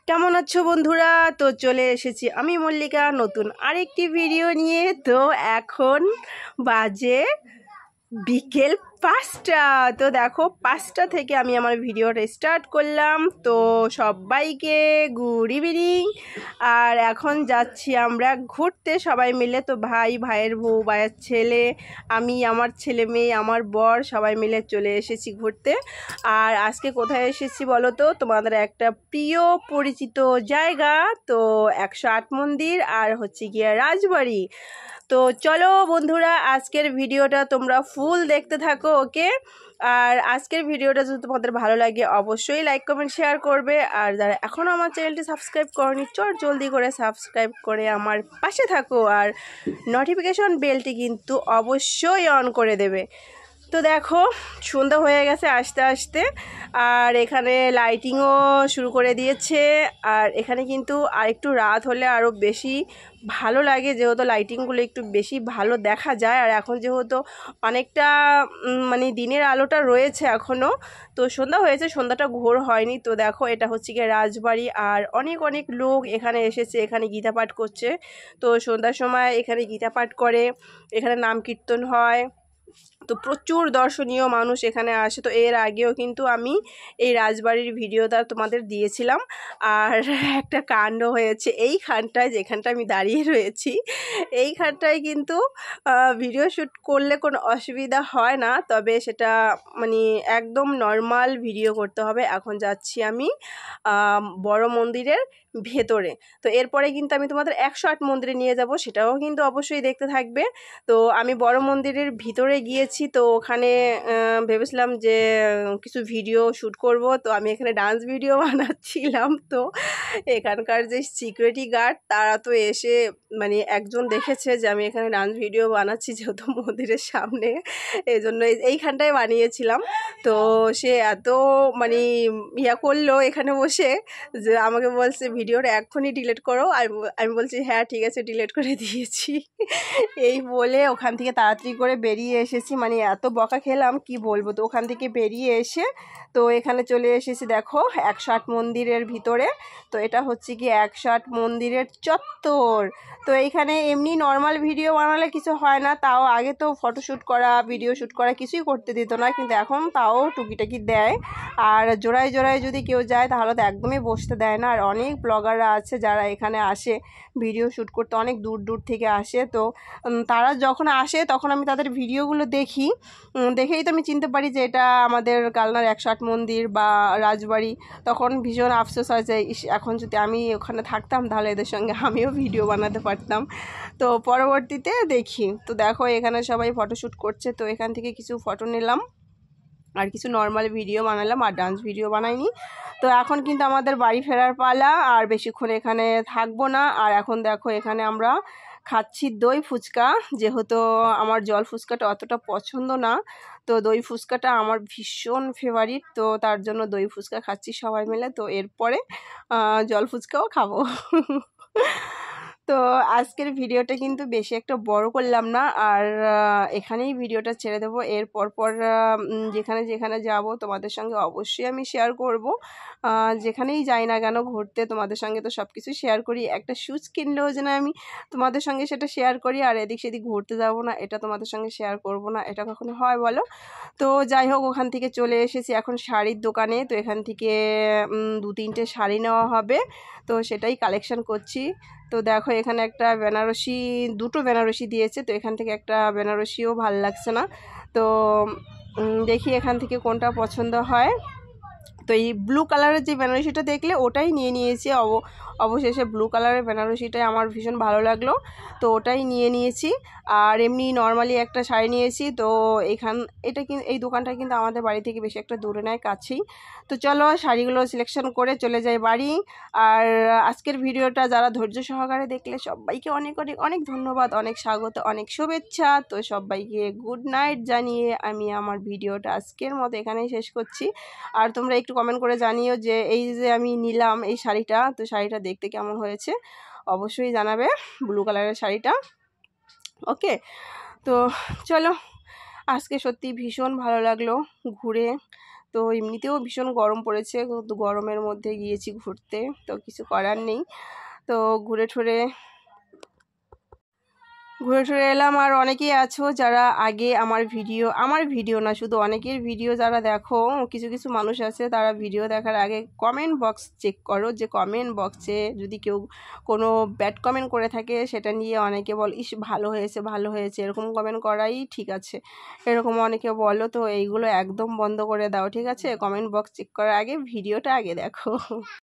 কেমন আছো বন্ধুরা? তো চলে এসেছি আমি মল্লিকা নতুন আরেকটি ভিডিও নিয়ে। তো এখন বাজে বিকেল 5টা। তো দেখো 5টা থেকে আমি আমার ভিডিওটা স্টার্ট করলাম। তো সবাইকে গুড ইভিনিং। আর এখন যাচ্ছি আমরা ঘুরতে সবাই মিলে। তো ভাইয়ের বউ, ভাইয়ের ছেলে, আমি, আমার ছেলে মেয়ে, আমার বর সবাই মিলে চলে এসেছি ঘুরতে। আর আজকে কোথায় এসেছি বলো তো? তোমাদের একটা প্রিয় পরিচিত জায়গা। তো 108 মন্দির আর হচ্ছে গিয়ে রাজবাড়ি। তো চলো বন্ধুরা, আজকের ভিডিওটা তোমরা ফুল দেখতে থাকো, ওকে? আর আজকের ভিডিওটা যদি তোমাদের ভালো লাগে অবশ্যই লাইক কমেন্ট শেয়ার করবে। আর যারা এখনও আমার চ্যানেলটি সাবস্ক্রাইব করনি, জলদি করে সাবস্ক্রাইব করে আমার পাশে থাকো। আর নোটিফিকেশন বেলটি কিন্তু অবশ্যই অন করে দেবে। তো দেখো সন্ধ্যা হয়ে গেছে আস্তে আস্তে। আর এখানে লাইটিংও শুরু করে দিয়েছে। আর এখানে কিন্তু আরেকটু রাত হলে আরও বেশি ভালো লাগে, যেহেতু লাইটিংগুলো একটু বেশি ভালো দেখা যায়। আর এখন যেহেতু অনেকটা মানে দিনের আলোটা রয়েছে এখনও, তো সন্ধ্যা হয়েছে, সন্ধ্যাটা ঘোর হয়নি। তো দেখো এটা হচ্ছে গিয়ে রাজবাড়ি। আর অনেক লোক এখানে এসেছে, এখানে গীতা পাঠ করছে। তো সন্ধ্যার সময় এখানে গীতা পাঠ করে, এখানে নাম কীর্তন হয়। তো প্রচুর দর্শনীয় মানুষ এখানে আসে। তো এর আগেও কিন্তু আমি এই রাজবাড়ির ভিডিওটা তোমাদের দিয়েছিলাম। আর একটা কাণ্ড হয়েছে এইখানটায়, যেখানটা আমি দাঁড়িয়ে রয়েছি এইখানটায় কিন্তু ভিডিও শ্যুট করলে কোনো অসুবিধা হয় না, তবে সেটা মানে একদম নর্মাল ভিডিও করতে হবে। এখন যাচ্ছি আমি বড় মন্দিরের ভেতরে। তো এরপরে কিন্তু আমি তোমাদের 108 মন্দিরে নিয়ে যাব, সেটাও কিন্তু অবশ্যই দেখতে থাকবে। তো আমি বড় মন্দিরের ভিতরে গিয়েছি। তো ওখানে ভেবেছিলাম যে কিছু ভিডিও শ্যুট করব। তো আমি এখানে ডান্স ভিডিও বানাচ্ছিলাম। তো এখানকার যে সিকিউরিটি গার্ড তারা তো এসে মানে একজন দেখেছে যে আমি এখানে ডান্স ভিডিও বানাচ্ছি, যেহেতু মন্দিরের সামনে, এই জন্য এইখানটায় বানিয়েছিলাম। তো সে এত মানে ইয়া করলো এখানে বসে যে আমাকে বলছে ভিডিওটা এক্ষুনি ডিলিট করো। আর আমি বলছি হ্যাঁ ঠিক আছে, ডিলিট করে দিয়েছি। এই বলে ওখান থেকে তাড়াতাড়ি করে বেরিয়ে এসেছি, মানে এত বকা খেলাম কি বলবো। তো ওখান থেকে বেরিয়ে এসে তো এখানে চলে এসেছি দেখো 108 মন্দিরের ভিতরে। তো এটা হচ্ছে কি 108 মন্দিরের চত্বর। তো এইখানে এমনি নর্মাল ভিডিও বানালে কিছু হয় না, তাও আগে তো ফটোশ্যুট করা, ভিডিও শ্যুট করা কিছুই করতে দিত না, কিন্তু এখন তাও টুকিটাকি দেয়। আর জোড়ায় যদি কেউ যায় তাহলে তো একদমই বসতে দেয় না। আর অনেক ব্লগাররা আছে যারা এখানে আসে ভিডিও শ্যুট করতে, অনেক দূর থেকে আসে। তো তারা যখন আসে তখন আমি তাদের ভিডিওগুলো দেখি, দেখেই তো আমি চিনতে পারি যে এটা আমাদের কালনার 108 মন্দির বা রাজবাড়ি। তখন ভীষণ আফসোস হয় যে এখন যদি আমি ওখানে থাকতাম তাহলে এদের সঙ্গে আমিও ভিডিও বানাতে পারতাম। তো পরবর্তীতে দেখি, তো দেখো এখানে সবাই ফটোশ্যুট করছে। তো এখান থেকে কিছু ফটো নিলাম আর কিছু নর্মাল ভিডিও বানালাম, আর ডান্স ভিডিও বানাইনি। তো এখন কিন্তু আমাদের বাড়ি ফেরার পালা, আর বেশিক্ষণ এখানে থাকবো না। আর এখন দেখো এখানে আমরা খাচ্ছি দই ফুচকা, যেহেতু আমার জল ফুচকাটা অতটা পছন্দ না, তো দই ফুচকাটা আমার ভীষণ ফেভারিট। তো তার জন্য দই ফুচকা খাচ্ছি সবাই মিলে। তো এরপরে জল ফুচকাও খাবো। তো আজকের ভিডিওটা কিন্তু বেশি একটা বড় করলাম না, আর এখানেই ভিডিওটা ছেড়ে দেবো। এর পর যেখানে যাব তোমাদের সঙ্গে অবশ্যই আমি শেয়ার করব। যেখানেই যাই না কেন ঘুরতে, তোমাদের সঙ্গে তো সব কিছু শেয়ার করি। একটা শ্যুজ কিনলেও যেন আমি তোমাদের সঙ্গে সেটা শেয়ার করি, আর এদিক সেদিক ঘুরতে যাব না এটা তোমাদের সঙ্গে শেয়ার করব না, এটা কখনো হয় বলো? তো যাই হোক, ওখান থেকে চলে এসেছি এখন শাড়ির দোকানে। তো এখান থেকে 2-3টে শাড়ি নেওয়া হবে, তো সেটাই কালেকশন করছি। তো দেখো এখানে একটা বেনারসি, 2টো বেনারসি দিয়েছে। তো এখান থেকে একটা বেনারসিও ভাল লাগছে না। তো দেখি এখান থেকে কোনটা পছন্দ হয়। তো এই ব্লু কালারের যে বেনারসিটা দেখলে ওটাই নিয়ে নিয়েছি। অবশেষে ব্লু কালারের বেনারসিটাই আমার ভীষণ ভালো লাগলো, তো ওটাই নিয়ে নিয়েছি। আর এমনি নর্মালি একটা শাড়ি নিয়েছি। তো এই দোকানটা কিন্তু আমাদের বাড়ি থেকে বেশি একটা দূরে নয়, কাছেই। তো চলো শাড়িগুলো সিলেকশন করে চলে যাই বাড়ি। আর আজকের ভিডিওটা যারা ধৈর্য সহকারে দেখলে সবাইকে অনেক ধন্যবাদ, অনেক স্বাগত, অনেক শুভেচ্ছা। তো সবাইকে গুড নাইট জানিয়ে আমি আমার ভিডিওটা আজকের মতো এখানেই শেষ করছি। আর তোমরা একটু কমেন্ট করে জানিও যে এই যে আমি নিলাম এই শাড়িটা, তো শাড়িটা দেখতে কেমন হয়েছে অবশ্যই জানাবে, ব্লু কালারের শাড়িটা, ওকে? তো চলো, আজকে সত্যি ভীষণ ভালো লাগলো ঘুরে। তো এমনিতেও ভীষণ গরম পড়েছে, তো গরমের মধ্যে গিয়েছি ঘুরতে, তো কিছু করার নেই। তো ঘুরে ঠুরে এলাম। আর অনেকেই আছো যারা আগে আমার ভিডিও না, শুধু অনেকের ভিডিও যারা দেখো, কিছু কিছু মানুষ আছে তারা ভিডিও দেখার আগে কমেন্ট বক্স চেক করো, যে কমেন্ট বক্সে যদি কেউ কোনো ব্যাড কমেন্ট করে থাকে সেটা নিয়ে অনেকে বল ইস ভালো হয়েছে, এরকম কমেন্ট করাই ঠিক আছে, এরকম অনেকে বলো। তো এইগুলো একদম বন্ধ করে দাও, ঠিক আছে? কমেন্ট বক্স চেক করার আগে ভিডিওটা আগে দেখো।